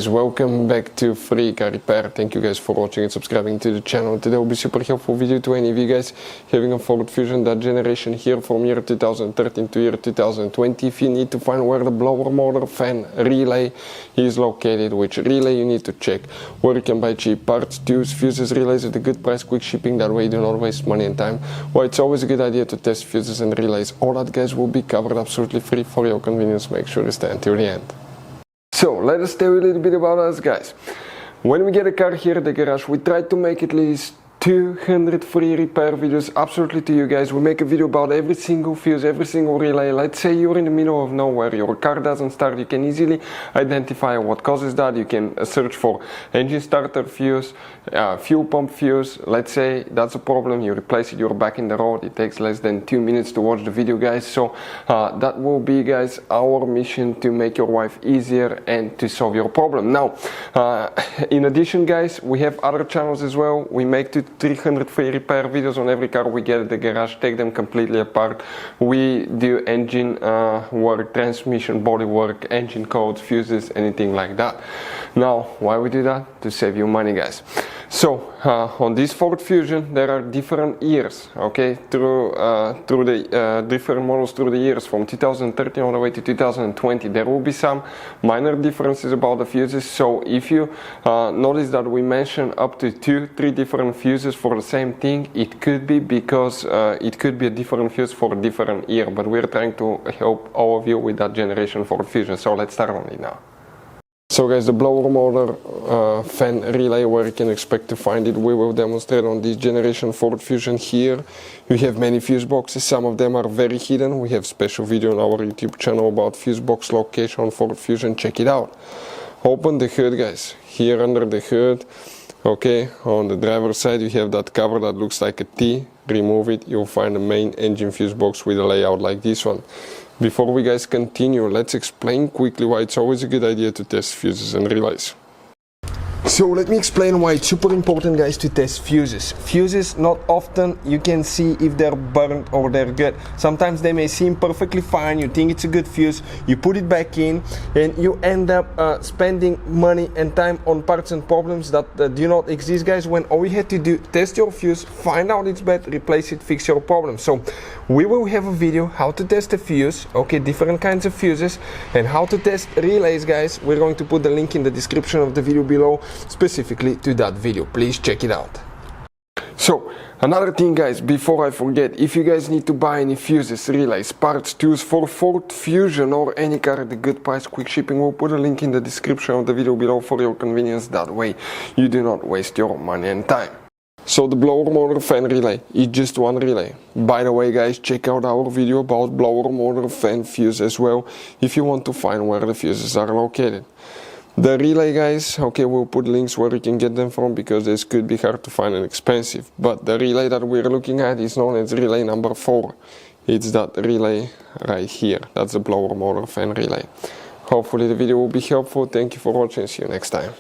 Guys, welcome back to Free Car Repair. Thank you guys for watching and subscribing to the channel. Today will be super helpful video to any of you guys having a Ford Fusion, that generation here from year 2013 to year 2020. If you need to find where the blower motor fan relay is located, which relay you need to check, where you can buy cheap parts, tools, fuses, relays at a good price, quick shipping, that way you do not waste money and time. Well, it's always a good idea to test fuses and relays. All that, guys, will be covered absolutely free for your convenience. Make sure to stay until the end. So let us tell you a little bit about us, guys. When we get a car here at the garage, we try to make at least 200 free repair videos absolutely to you guys. We make a video about every single fuse, every single relay. Let's say you're in the middle of nowhere, your car doesn't start, you can easily identify what causes that. You can search for engine starter fuse, fuel pump fuse. Let's say that's a problem, you replace it, you're back in the road. It takes less than 2 minutes to watch the video, guys. So that will be, guys, our mission to make your life easier and to solve your problem. Now, in addition, guys, we have other channels as well. We make 300 free repair videos on every car we get at the garage, take them completely apart. We do engine work, transmission, body work, engine codes, fuses, anything like that. Now, why we do that? To save you money, guys. So on this Ford Fusion there are different years, okay, through the different models through the years from 2013 all the way to 2020. There will be some minor differences about the fuses. So if you notice that we mention up to 2-3 different fuses for the same thing, it could be because it could be a different fuse for a different year, but we're trying to help all of you with that generation Ford Fusion. So let's start on it now. So guys, the blower motor fan relay, where you can expect to find it, we will demonstrate on this generation Ford Fusion. Here we have many fuse boxes, some of them are very hidden. We have special video on our YouTube channel about fuse box location on Ford Fusion, check it out. Open the hood, guys. Here under the hood, okay, on the driver's side you have that cover that looks like a T. Remove it, you'll find the main engine fuse box with a layout like this one. Before we guys continue, let's explain quickly why it's always a good idea to test fuses and relays. So let me explain why it's super important, guys, to test fuses. Fuses, not often you can see if they're burnt or they're good. Sometimes they may seem perfectly fine, you think it's a good fuse, you put it back in and you end up spending money and time on parts and problems that do not exist, guys, when all you had to do, test your fuse, find out it's bad, replace it, fix your problem. So we will have a video how to test a fuse, okay, different kinds of fuses, and how to test relays, guys. We're going to put the link in the description of the video below specifically to that video. Please check it out. So another thing, guys, before I forget, if you guys need to buy any fuses, relays, parts, tools for Ford Fusion or any car at a good price, quick shipping, we'll put a link in the description of the video below for your convenience. That way you do not waste your money and time. So the blower motor fan relay is just one relay. By the way, guys, check out our video about blower motor fan fuse as well if you want to find where the fuses are located. The relay, guys, okay, we'll put links where you can get them from because this could be hard to find and expensive. But the relay that we're looking at is known as relay number 4. It's that relay right here. That's the blower motor fan relay. Hopefully the video will be helpful. Thank you for watching. See you next time.